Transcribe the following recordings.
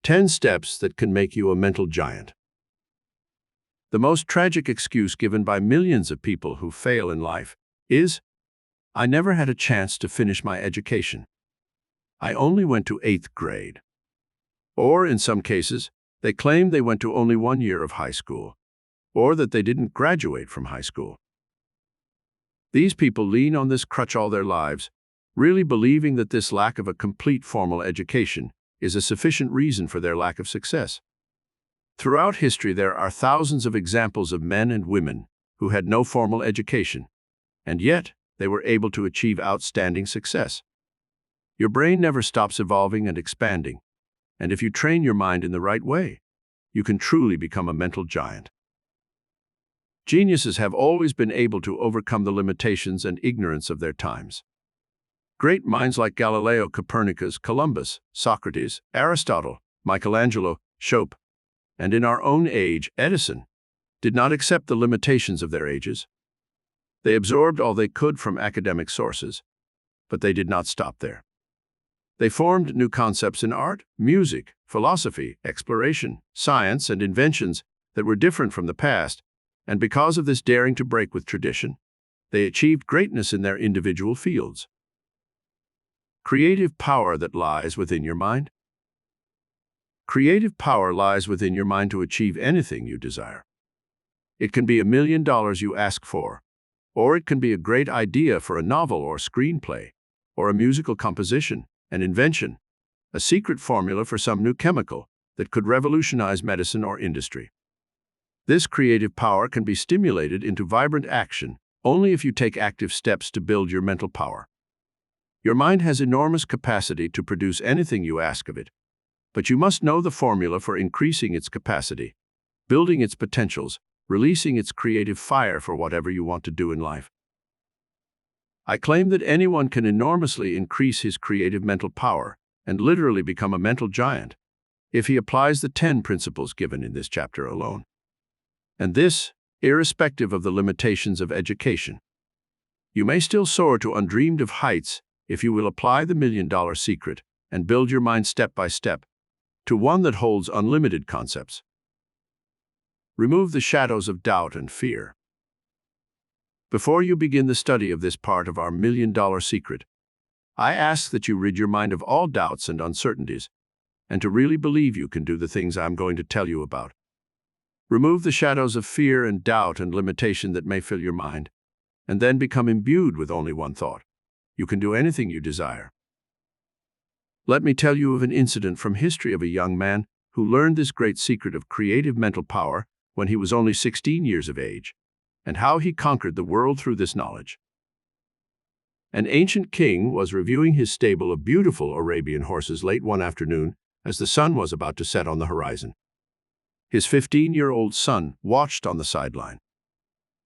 10 steps that can make you a mental giant. The most tragic excuse given by millions of people who fail in life is, "I never had a chance to finish my education. I only went to 8th grade." Or, in some cases, they claim they went to only 1 year of high school, or that they didn't graduate from high school. These people lean on this crutch all their lives, really believing that this lack of a complete formal education is a sufficient reason for their lack of success. Throughout history, there are thousands of examples of men and women who had no formal education, and yet they were able to achieve outstanding success. Your brain never stops evolving and expanding, and if you train your mind in the right way, you can truly become a mental giant. Geniuses have always been able to overcome the limitations and ignorance of their times. Great minds like Galileo, Copernicus, Columbus, Socrates, Aristotle, Michelangelo, Chopin, and in our own age, Edison, did not accept the limitations of their ages. They absorbed all they could from academic sources, but they did not stop there. They formed new concepts in art, music, philosophy, exploration, science, and inventions that were different from the past, and because of this daring to break with tradition, they achieved greatness in their individual fields. Creative power that lies within your mind. Creative power lies within your mind to achieve anything you desire. It can be $1 million you ask for, or it can be a great idea for a novel or screenplay, or a musical composition, an invention, a secret formula for some new chemical that could revolutionize medicine or industry. This creative power can be stimulated into vibrant action only if you take active steps to build your mental power. Your mind has enormous capacity to produce anything you ask of it, but you must know the formula for increasing its capacity, building its potentials, releasing its creative fire for whatever you want to do in life. I claim that anyone can enormously increase his creative mental power and literally become a mental giant if he applies the 10 principles given in this chapter alone. And this, irrespective of the limitations of education. You may still soar to undreamed of heights if you will apply the $1 million secret and build your mind step by step to one that holds unlimited concepts. Remove the shadows of doubt and fear. Before you begin the study of this part of our $1 million secret, I ask that you rid your mind of all doubts and uncertainties, and to really believe you can do the things I'm going to tell you about. Remove the shadows of fear and doubt and limitation that may fill your mind, and then become imbued with only one thought: you can do anything you desire. Let me tell you of an incident from history of a young man who learned this great secret of creative mental power when he was only 16 years of age, and how he conquered the world through this knowledge. An ancient king was reviewing his stable of beautiful Arabian horses late one afternoon as the sun was about to set on the horizon. His 15-year-old son watched on the sideline.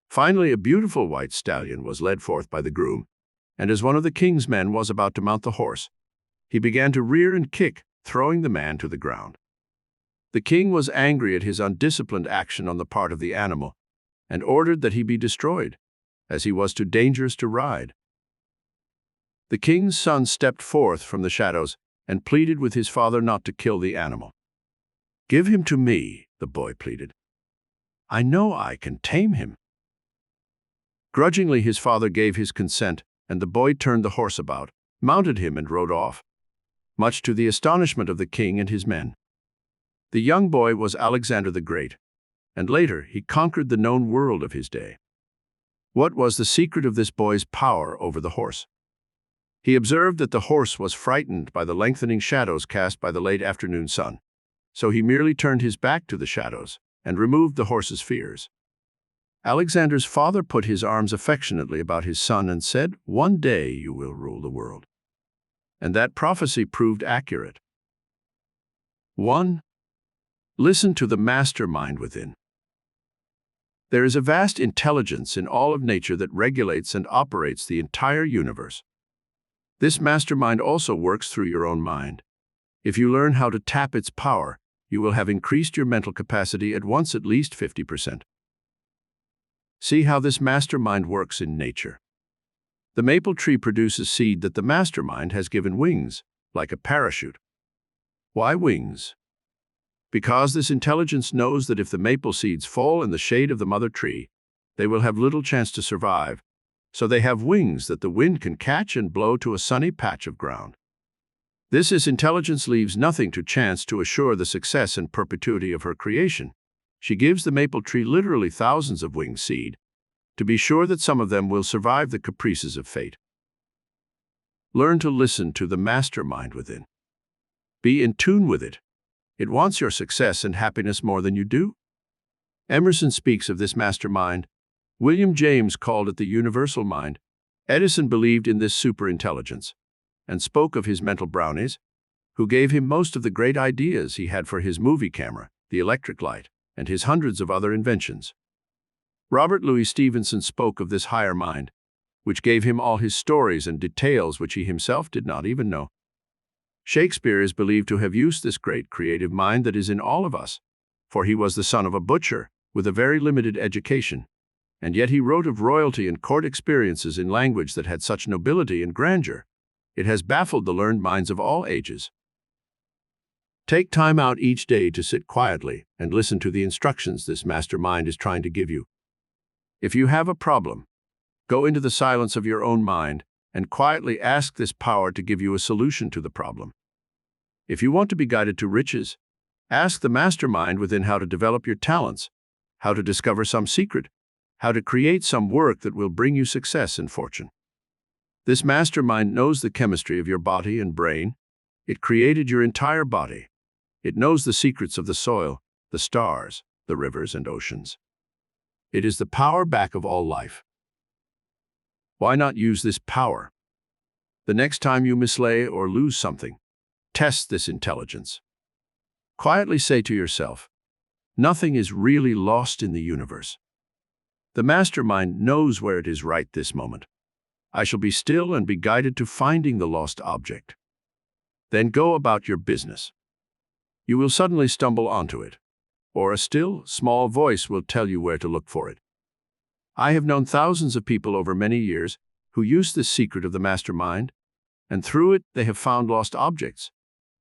Finally, a beautiful white stallion was led forth by the groom, and as one of the king's men was about to mount the horse, he began to rear and kick, throwing the man to the ground. The king was angry at his undisciplined action on the part of the animal and ordered that he be destroyed, as he was too dangerous to ride. The king's son stepped forth from the shadows and pleaded with his father not to kill the animal. "Give him to me," the boy pleaded. "I know I can tame him." Grudgingly, his father gave his consent, and the boy turned the horse about, mounted him, and rode off, much to the astonishment of the king and his men. The young boy was Alexander the Great, and later he conquered the known world of his day. What was the secret of this boy's power over the horse? He observed that the horse was frightened by the lengthening shadows cast by the late afternoon sun, so he merely turned his back to the shadows and removed the horse's fears. Alexander's father put his arms affectionately about his son and said, "One day you will rule the world." And that prophecy proved accurate. 1. Listen to the mastermind within. There is a vast intelligence in all of nature that regulates and operates the entire universe. This mastermind also works through your own mind. If you learn how to tap its power, you will have increased your mental capacity at once at least 50%. See how this mastermind works in nature. The maple tree produces seed that the mastermind has given wings, like a parachute. Why wings? Because this intelligence knows that if the maple seeds fall in the shade of the mother tree, they will have little chance to survive, so they have wings that the wind can catch and blow to a sunny patch of ground. This intelligence leaves nothing to chance to assure the success and perpetuity of her creation. She gives the maple tree literally thousands of winged seed, to be sure that some of them will survive the caprices of fate. Learn to listen to the mastermind within. Be in tune with it. It wants your success and happiness more than you do. Emerson speaks of this mastermind. William James called it the universal mind. Edison believed in this superintelligence and spoke of his mental brownies, who gave him most of the great ideas he had for his movie camera, the electric light, and his hundreds of other inventions. Robert Louis Stevenson spoke of this higher mind, which gave him all his stories and details which he himself did not even know. Shakespeare is believed to have used this great creative mind that is in all of us, for he was the son of a butcher with a very limited education, and yet he wrote of royalty and court experiences in language that had such nobility and grandeur. It has baffled the learned minds of all ages. Take time out each day to sit quietly and listen to the instructions this mastermind is trying to give you. If you have a problem, go into the silence of your own mind and quietly ask this power to give you a solution to the problem. If you want to be guided to riches, ask the mastermind within how to develop your talents, how to discover some secret, how to create some work that will bring you success and fortune. This mastermind knows the chemistry of your body and brain. It created your entire body. It knows the secrets of the soil, the stars, the rivers and oceans. It is the power back of all life. Why not use this power? The next time you mislay or lose something, test this intelligence. Quietly say to yourself, nothing is really lost in the universe. The mastermind knows where it is right this moment. I shall be still and be guided to finding the lost object. Then go about your business. You will suddenly stumble onto it, or a still, small voice will tell you where to look for it. I have known thousands of people over many years who use this secret of the mastermind, and through it they have found lost objects,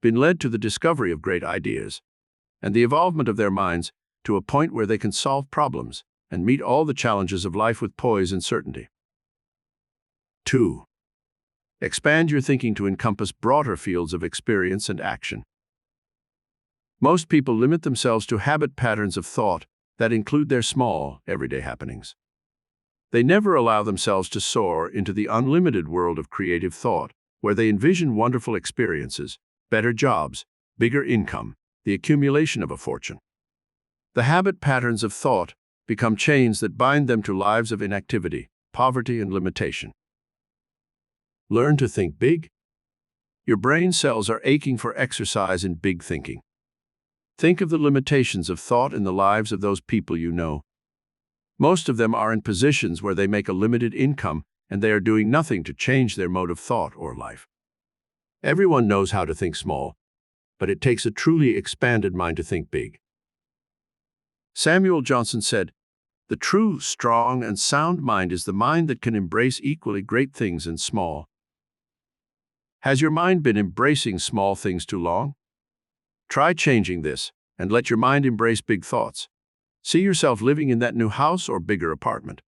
been led to the discovery of great ideas, and the evolvement of their minds to a point where they can solve problems and meet all the challenges of life with poise and certainty. 2. Expand your thinking to encompass broader fields of experience and action. Most people limit themselves to habit patterns of thought that include their small, everyday happenings. They never allow themselves to soar into the unlimited world of creative thought, where they envision wonderful experiences, better jobs, bigger income, the accumulation of a fortune. The habit patterns of thought become chains that bind them to lives of inactivity, poverty, and limitation. Learn to think big. Your brain cells are aching for exercise in big thinking. Think of the limitations of thought in the lives of those people you know. Most of them are in positions where they make a limited income and they are doing nothing to change their mode of thought or life. Everyone knows how to think small, but it takes a truly expanded mind to think big. Samuel Johnson said, "The true, strong, and sound mind is the mind that can embrace equally great things and small." Has your mind been embracing small things too long? Try changing this and let your mind embrace big thoughts. See yourself living in that new house or bigger apartment.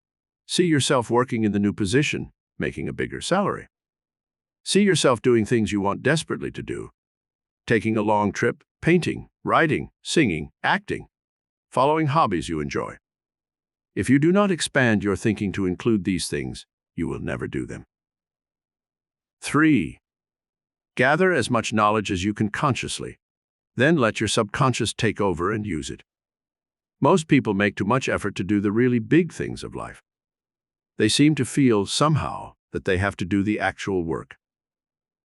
See yourself working in the new position, making a bigger salary. See yourself doing things you want desperately to do. Taking a long trip, painting, writing, singing, acting, following hobbies you enjoy. If you do not expand your thinking to include these things, you will never do them. 3. Gather as much knowledge as you can consciously. Then let your subconscious take over and use it. Most people make too much effort to do the really big things of life. They seem to feel, somehow, that they have to do the actual work.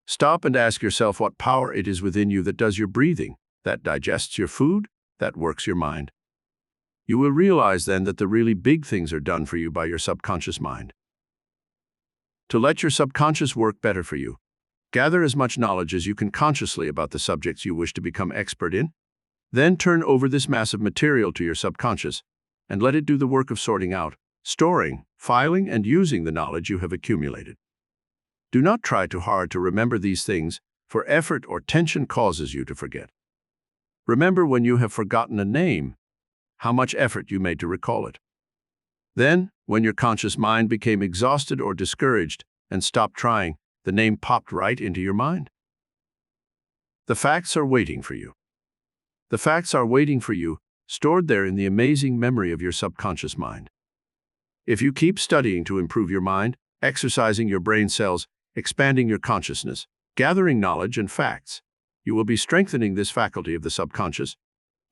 Stop and ask yourself what power it is within you that does your breathing, that digests your food, that works your mind. You will realize then that the really big things are done for you by your subconscious mind. To let your subconscious work better for you, gather as much knowledge as you can consciously about the subjects you wish to become expert in. Then turn over this massive material to your subconscious and let it do the work of sorting out, storing, filing, and using the knowledge you have accumulated. Do not try too hard to remember these things, for effort or tension causes you to forget. Remember when you have forgotten a name, how much effort you made to recall it. Then, when your conscious mind became exhausted or discouraged and stopped trying, the name popped right into your mind. The facts are waiting for you. The facts are waiting for you, stored there in the amazing memory of your subconscious mind. If you keep studying to improve your mind, exercising your brain cells, expanding your consciousness, gathering knowledge and facts, you will be strengthening this faculty of the subconscious,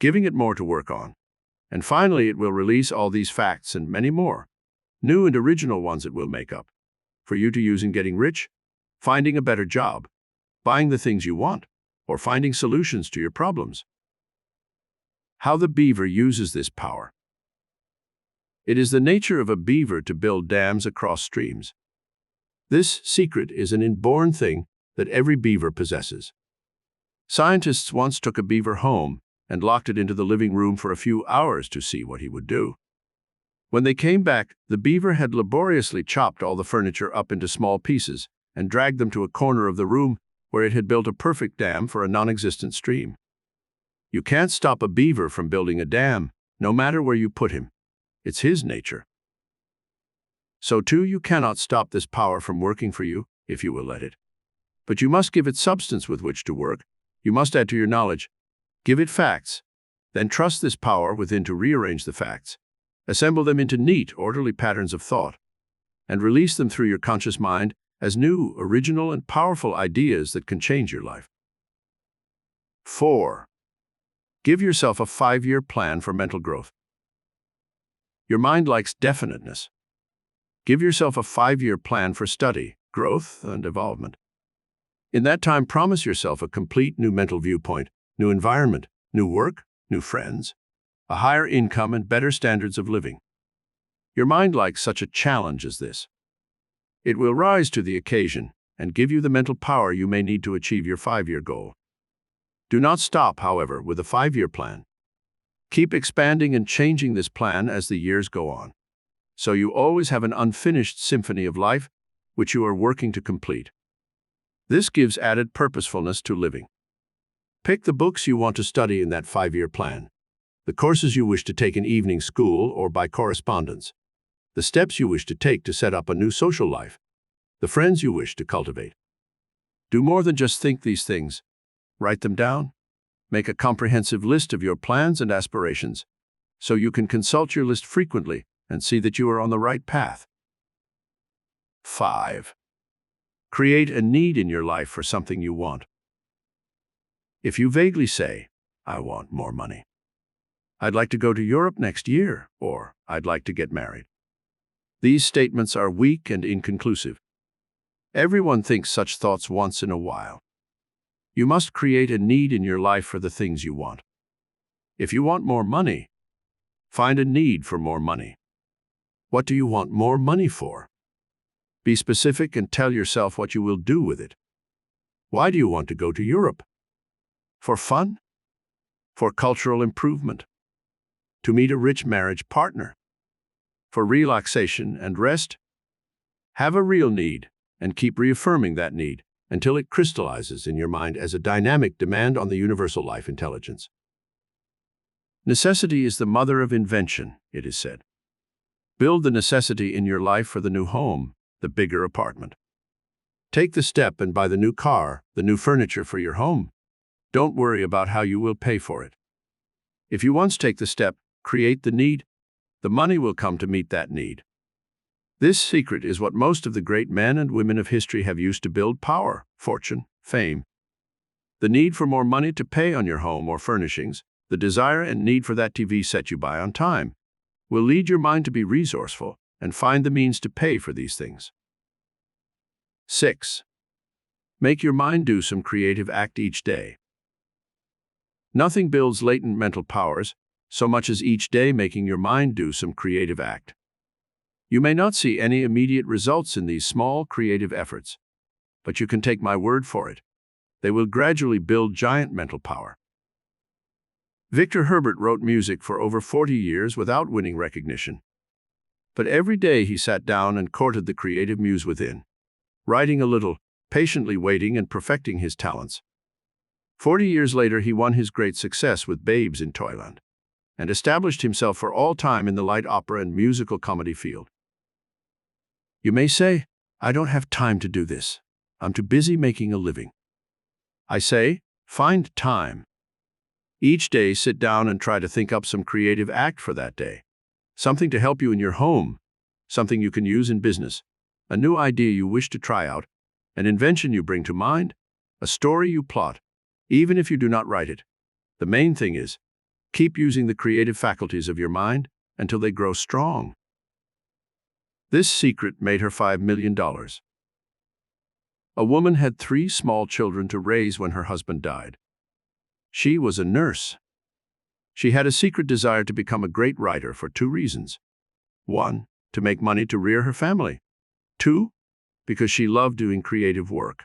giving it more to work on. And finally, it will release all these facts and many more, new and original ones it will make up, for you to use in getting rich, finding a better job, buying the things you want, or finding solutions to your problems. How the beaver uses this power. It is the nature of a beaver to build dams across streams. This secret is an inborn thing that every beaver possesses. Scientists once took a beaver home and locked it into the living room for a few hours to see what he would do. When they came back, the beaver had laboriously chopped all the furniture up into small pieces and dragged them to a corner of the room where it had built a perfect dam for a non-existent stream. You can't stop a beaver from building a dam, no matter where you put him. It's his nature. So too, you cannot stop this power from working for you, if you will let it. But you must give it substance with which to work. You must add to your knowledge. Give it facts. Then trust this power within to rearrange the facts. Assemble them into neat, orderly patterns of thought, and release them through your conscious mind as new, original, and powerful ideas that can change your life. 4. Give yourself a 5-year plan for mental growth. Your mind likes definiteness. Give yourself a 5-year plan for study, growth, and evolvement. In that time, promise yourself a complete new mental viewpoint, new environment, new work, new friends, a higher income, and better standards of living. Your mind likes such a challenge as this. It will rise to the occasion and give you the mental power you may need to achieve your 5-year goal. Do not stop, however, with a 5-year plan. Keep expanding and changing this plan as the years go on, so you always have an unfinished symphony of life which you are working to complete. This gives added purposefulness to living. Pick the books you want to study in that 5-year plan, the courses you wish to take in evening school or by correspondence, the steps you wish to take to set up a new social life, the friends you wish to cultivate. Do more than just think these things. Write them down. Make a comprehensive list of your plans and aspirations, so you can consult your list frequently and see that you are on the right path. 5. Create a need in your life for something you want. If you vaguely say, "I want more money," "I'd like to go to Europe next year," or "I'd like to get married," these statements are weak and inconclusive. Everyone thinks such thoughts once in a while. You must create a need in your life for the things you want. If you want more money, find a need for more money. What do you want more money for? Be specific and tell yourself what you will do with it. Why do you want to go to Europe? For fun? For cultural improvement? To meet a rich marriage partner? For relaxation and rest? Have a real need and keep reaffirming that need until it crystallizes in your mind as a dynamic demand on the universal life intelligence. Necessity is the mother of invention, it is said. Build the necessity in your life for the new home, the bigger apartment. Take the step and buy the new car, the new furniture for your home. Don't worry about how you will pay for it. If you once take the step, create the need, the money will come to meet that need. This secret is what most of the great men and women of history have used to build power, fortune, fame. The need for more money to pay on your home or furnishings, the desire and need for that TV set you buy on time, will lead your mind to be resourceful and find the means to pay for these things. 6. Make your mind do some creative act each day. Nothing builds latent mental powers so much as each day making your mind do some creative act. You may not see any immediate results in these small creative efforts, but you can take my word for it. They will gradually build giant mental power. Victor Herbert wrote music for over 40 years without winning recognition. But every day he sat down and courted the creative muse within, writing a little, patiently waiting and perfecting his talents. 40 years later, he won his great success with Babes in Toyland and established himself for all time in the light opera and musical comedy field. You may say, I don't have time to do this. I'm too busy making a living. I say, find time. Each day, sit down and try to think up some creative act for that day. Something to help you in your home, something you can use in business, a new idea you wish to try out, an invention you bring to mind, a story you plot, even if you do not write it. The main thing is, keep using the creative faculties of your mind until they grow strong. This secret made her $5 million. A woman had 3 small children to raise when her husband died. She was a nurse. She had a secret desire to become a great writer for 2 reasons. 1, to make money to rear her family. 2, because she loved doing creative work.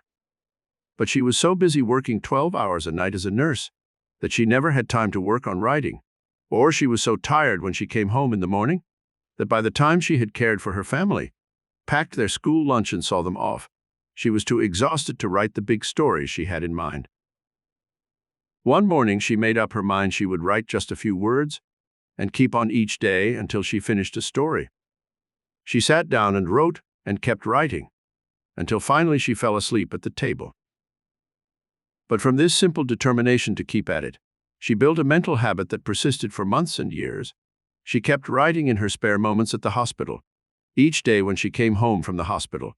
But she was so busy working 12 hours a night as a nurse that she never had time to work on writing, or she was so tired when she came home in the morning that by the time she had cared for her family, packed their school lunch and saw them off, she was too exhausted to write the big stories she had in mind. One morning, she made up her mind she would write just a few words and keep on each day until she finished a story. She sat down and wrote and kept writing until finally she fell asleep at the table. But from this simple determination to keep at it, she built a mental habit that persisted for months and years. She kept writing in her spare moments at the hospital, each day when she came home from the hospital,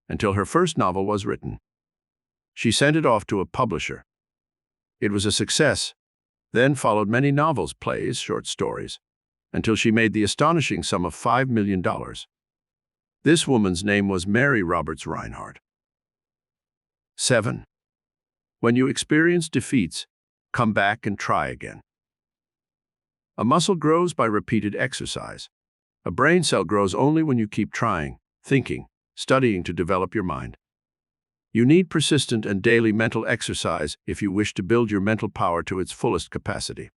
until her first novel was written. She sent it off to a publisher. It was a success, then followed many novels, plays, short stories, until she made the astonishing sum of $5 million. This woman's name was Mary Roberts Reinhardt. 7. When you experience defeats, come back and try again. A muscle grows by repeated exercise. A brain cell grows only when you keep trying, thinking, studying to develop your mind. You need persistent and daily mental exercise if you wish to build your mental power to its fullest capacity.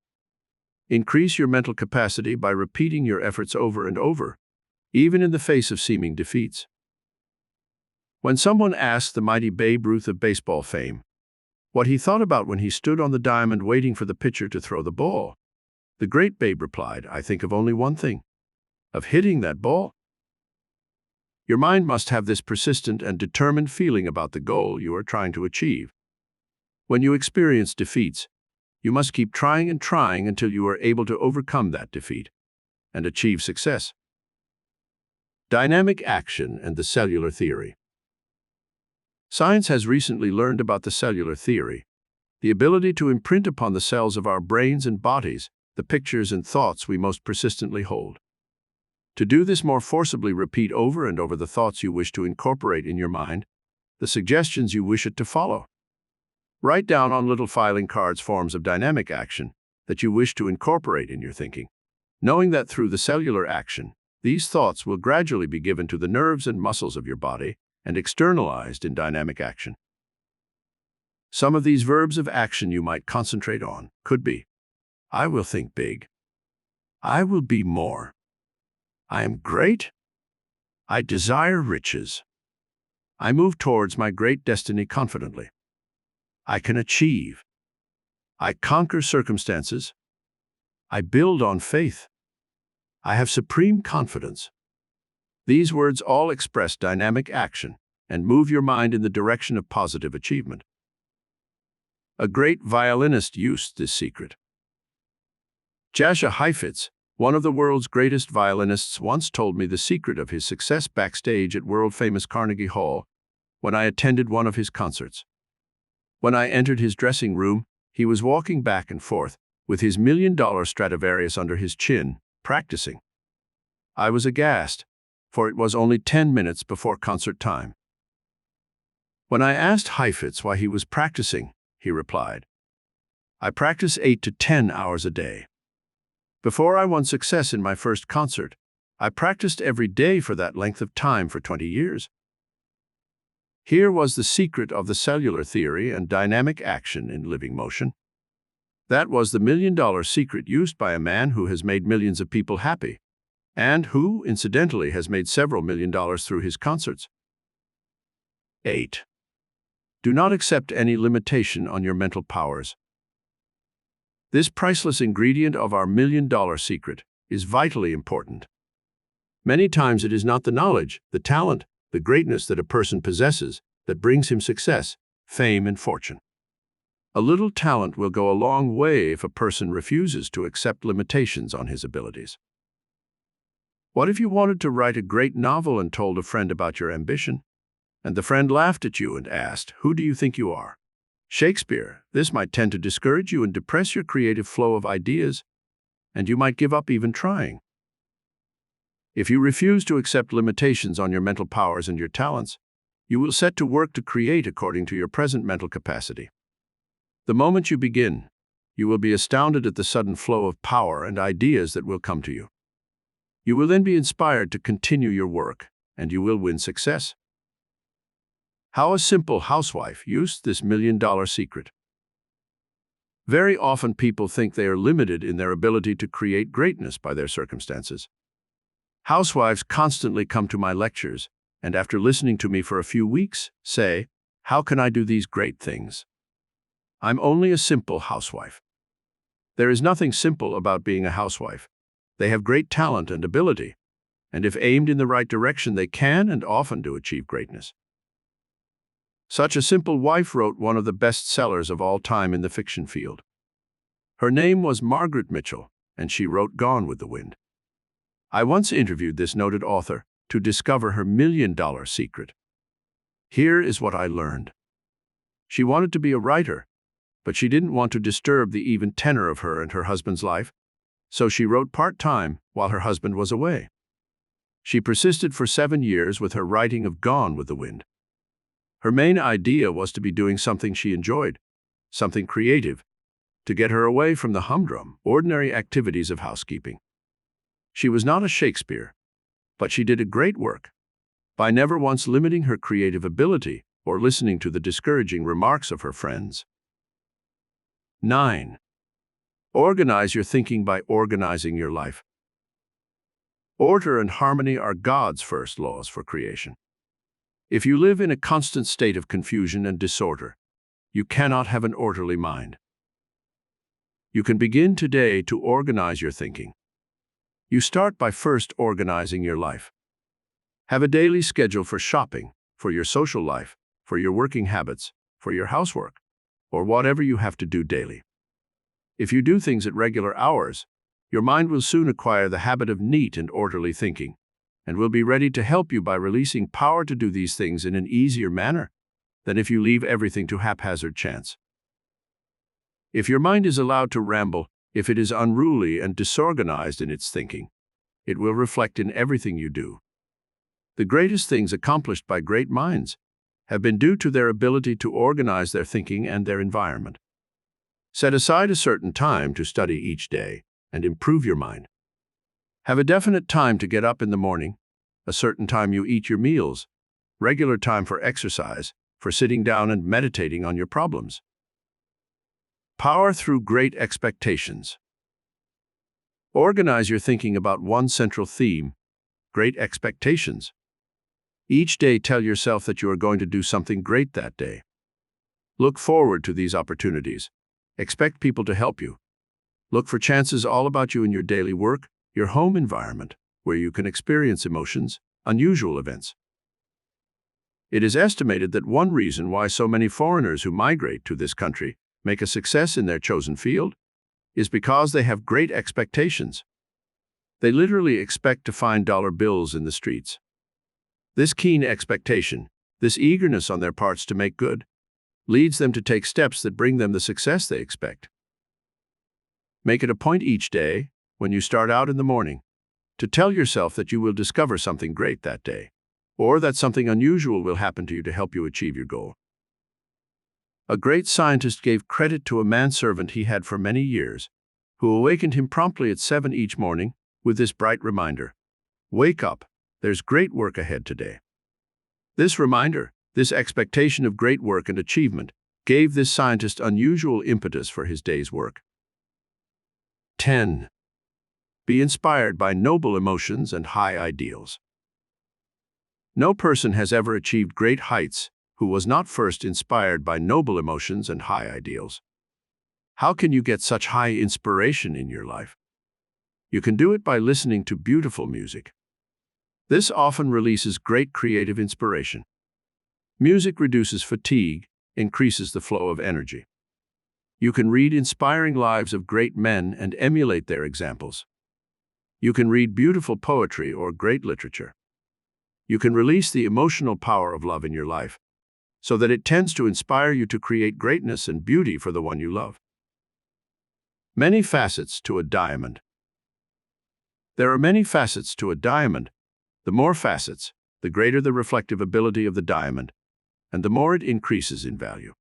Increase your mental capacity by repeating your efforts over and over, even in the face of seeming defeats. When someone asked the mighty Babe Ruth of baseball fame what he thought about when he stood on the diamond waiting for the pitcher to throw the ball, the great Babe replied, I think of only one thing, of hitting that ball. Your mind must have this persistent and determined feeling about the goal you are trying to achieve. When you experience defeats, you must keep trying and trying until you are able to overcome that defeat and achieve success. Dynamic action and the cellular theory. Science has recently learned about the cellular theory, the ability to imprint upon the cells of our brains and bodies the pictures and thoughts we most persistently hold. To do this more forcibly, repeat over and over the thoughts you wish to incorporate in your mind, the suggestions you wish it to follow. Write down on little filing cards forms of dynamic action that you wish to incorporate in your thinking, knowing that through the cellular action, these thoughts will gradually be given to the nerves and muscles of your body and externalized in dynamic action. Some of these verbs of action you might concentrate on could be, I will think big. I will be more. I am great. I desire riches. I move towards my great destiny confidently. I can achieve. I conquer circumstances. I build on faith. I have supreme confidence. These words all express dynamic action and move your mind in the direction of positive achievement. A great violinist used this secret. Jasha Hitz, one of the world's greatest violinists, once told me the secret of his success backstage at world-famous Carnegie Hall when I attended one of his concerts. When I entered his dressing room, he was walking back and forth with his $1 million Stradivarius under his chin, practicing. I was aghast, for it was only 10 minutes before concert time. When I asked Hitz why he was practicing, he replied, I practice 8 to 10 hours a day. Before I won success in my first concert, I practiced every day for that length of time for 20 years. Here was the secret of the cellular theory and dynamic action in living motion. That was the $1 million secret used by a man who has made millions of people happy, and who, incidentally, has made several $1 million through his concerts. 8. Do not accept any limitation on your mental powers. This priceless ingredient of our million-dollar secret is vitally important. Many times it is not the knowledge, the talent, the greatness that a person possesses that brings him success, fame, and fortune. A little talent will go a long way if a person refuses to accept limitations on his abilities. What if you wanted to write a great novel and told a friend about your ambition? And the friend laughed at you and asked, "Who do you think you are? Shakespeare." This might tend to discourage you and depress your creative flow of ideas, and you might give up even trying. If you refuse to accept limitations on your mental powers and your talents, you will set to work to create according to your present mental capacity. The moment you begin, you will be astounded at the sudden flow of power and ideas that will come to you. You will then be inspired to continue your work, and you will win success. How a simple housewife used this million-dollar secret. Very often people think they are limited in their ability to create greatness by their circumstances. Housewives constantly come to my lectures, and after listening to me for a few weeks, say, "How can I do these great things? I'm only a simple housewife." There is nothing simple about being a housewife. They have great talent and ability, and if aimed in the right direction, they can and often do achieve greatness. Such a simple wife wrote one of the best sellers of all time in the fiction field. Her name was Margaret Mitchell, and she wrote Gone with the Wind. I once interviewed this noted author to discover her million-dollar secret. Here is what I learned. She wanted to be a writer, but she didn't want to disturb the even tenor of her and her husband's life, so she wrote part-time while her husband was away. She persisted for 7 years with her writing of Gone with the Wind. Her main idea was to be doing something she enjoyed, something creative, to get her away from the humdrum, ordinary activities of housekeeping. She was not a Shakespeare, but she did a great work by never once limiting her creative ability or listening to the discouraging remarks of her friends. 9. Organize your thinking by organizing your life. Order and harmony are God's first laws for creation. If you live in a constant state of confusion and disorder, you cannot have an orderly mind. You can begin today to organize your thinking. You start by first organizing your life. Have a daily schedule for shopping, for your social life, for your working habits, for your housework, or whatever you have to do daily. If you do things at regular hours, your mind will soon acquire the habit of neat and orderly thinking, and will be ready to help you by releasing power to do these things in an easier manner than if you leave everything to haphazard chance. If your mind is allowed to ramble, if it is unruly and disorganized in its thinking, it will reflect in everything you do. The greatest things accomplished by great minds have been due to their ability to organize their thinking and their environment. Set aside a certain time to study each day and improve your mind. Have a definite time to get up in the morning, a certain time you eat your meals, regular time for exercise, for sitting down and meditating on your problems. Power through great expectations. Organize your thinking about one central theme, great expectations. Each day tell yourself that you are going to do something great that day. Look forward to these opportunities. Expect people to help you. Look for chances all about you in your daily work, your home environment, where you can experience emotions, unusual events. It is estimated that one reason why so many foreigners who migrate to this country make a success in their chosen field is because they have great expectations. They literally expect to find dollar bills in the streets. This keen expectation, this eagerness on their parts to make good, leads them to take steps that bring them the success they expect. Make it a point each day, when you start out in the morning, to tell yourself that you will discover something great that day, or that something unusual will happen to you to help you achieve your goal. A great scientist gave credit to a manservant he had for many years, who awakened him promptly at 7 each morning with this bright reminder: "Wake up, there's great work ahead today." This reminder, this expectation of great work and achievement, gave this scientist unusual impetus for his day's work. 10. Be inspired by noble emotions and high ideals. No person has ever achieved great heights who was not first inspired by noble emotions and high ideals. How can you get such high inspiration in your life? You can do it by listening to beautiful music. This often releases great creative inspiration. Music reduces fatigue, increases the flow of energy. You can read inspiring lives of great men and emulate their examples. You can read beautiful poetry or great literature. You can release the emotional power of love in your life, so that it tends to inspire you to create greatness and beauty for the one you love. Many facets to a diamond. There are many facets to a diamond. The more facets, the greater the reflective ability of the diamond, and the more it increases in value.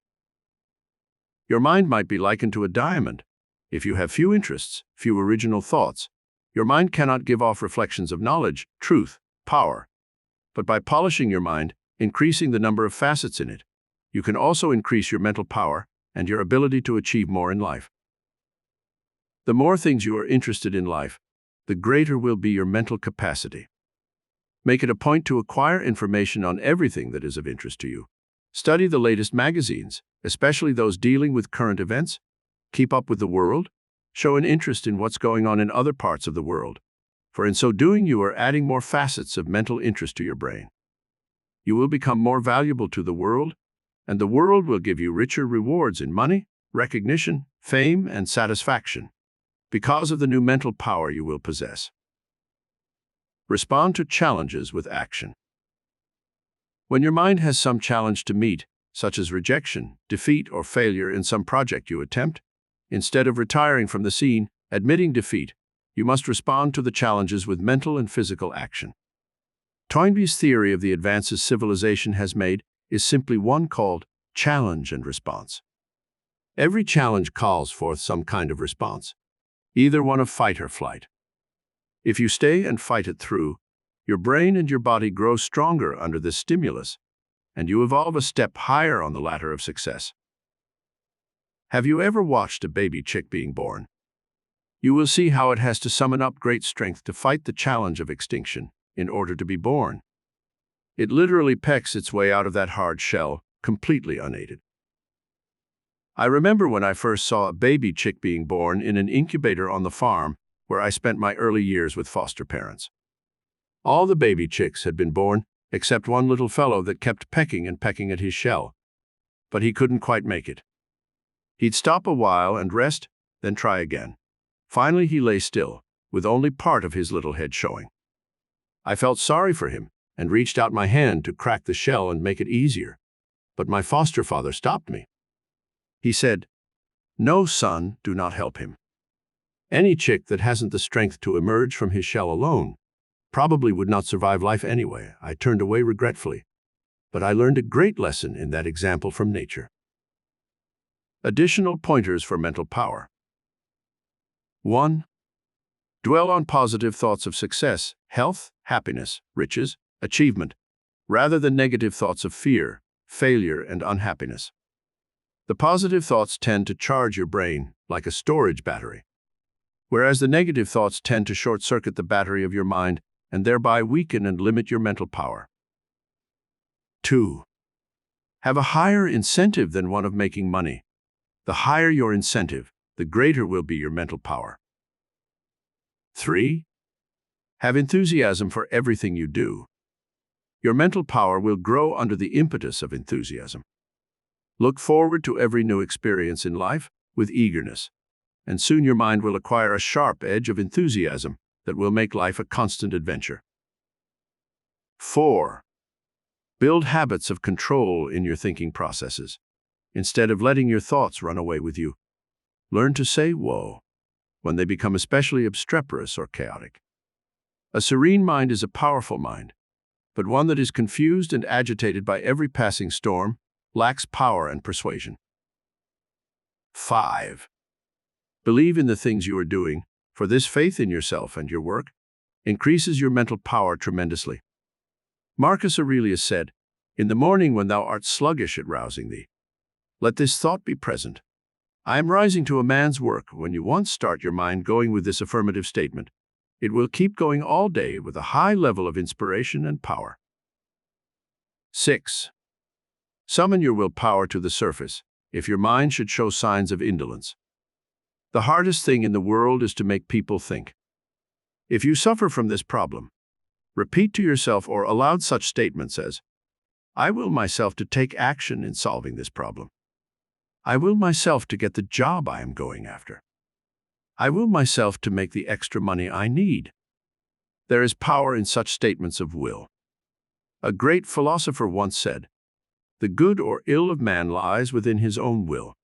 Your mind might be likened to a diamond. If you have few interests, few original thoughts, your mind cannot give off reflections of knowledge, truth, power. But by polishing your mind, increasing the number of facets in it, you can also increase your mental power and your ability to achieve more in life. The more things you are interested in life, the greater will be your mental capacity. Make it a point to acquire information on everything that is of interest to you. Study the latest magazines, especially those dealing with current events. Keep up with the world. Show an interest in what's going on in other parts of the world, for in so doing you are adding more facets of mental interest to your brain. You will become more valuable to the world, and the world will give you richer rewards in money, recognition, fame, and satisfaction, because of the new mental power you will possess. Respond to challenges with action. When your mind has some challenge to meet, such as rejection, defeat, or failure in some project you attempt, instead of retiring from the scene, admitting defeat, you must respond to the challenges with mental and physical action. Toynbee's theory of the advances civilization has made is simply one called challenge and response. Every challenge calls forth some kind of response, either one of fight or flight. If you stay and fight it through, your brain and your body grow stronger under this stimulus, and you evolve a step higher on the ladder of success. Have you ever watched a baby chick being born? You will see how it has to summon up great strength to fight the challenge of extinction in order to be born. It literally pecks its way out of that hard shell, completely unaided. I remember when I first saw a baby chick being born in an incubator on the farm where I spent my early years with foster parents. All the baby chicks had been born, except one little fellow that kept pecking and pecking at his shell. But he couldn't quite make it. He'd stop a while and rest, then try again. Finally, he lay still, with only part of his little head showing. I felt sorry for him and reached out my hand to crack the shell and make it easier. But my foster father stopped me. He said, "No, son, do not help him. Any chick that hasn't the strength to emerge from his shell alone probably would not survive life anyway." I turned away regretfully, but I learned a great lesson in that example from nature. Additional pointers for mental power. 1. Dwell on positive thoughts of success, health, happiness, riches, achievement, rather than negative thoughts of fear, failure, and unhappiness. The positive thoughts tend to charge your brain like a storage battery, whereas the negative thoughts tend to short-circuit the battery of your mind and thereby weaken and limit your mental power. 2. Have a higher incentive than one of making money. The higher your incentive, the greater will be your mental power. 3. Have enthusiasm for everything you do. Your mental power will grow under the impetus of enthusiasm. Look forward to every new experience in life with eagerness, and soon your mind will acquire a sharp edge of enthusiasm that will make life a constant adventure. 4. Build habits of control in your thinking processes. Instead of letting your thoughts run away with you, learn to say "whoa" when they become especially obstreperous or chaotic. A serene mind is a powerful mind, but one that is confused and agitated by every passing storm lacks power and persuasion. 5. Believe in the things you are doing, for this faith in yourself and your work increases your mental power tremendously. Marcus Aurelius said, "In the morning when thou art sluggish at rousing thee, let this thought be present: I am rising to a man's work." When you once start your mind going with this affirmative statement, it will keep going all day with a high level of inspiration and power. 6. Summon your willpower to the surface if your mind should show signs of indolence. The hardest thing in the world is to make people think. If you suffer from this problem, repeat to yourself or aloud such statements as, I will myself to take action in solving this problem. I will myself to get the job I am going after. I will myself to make the extra money I need. There is power in such statements of will. A great philosopher once said, the good or ill of man lies within his own will.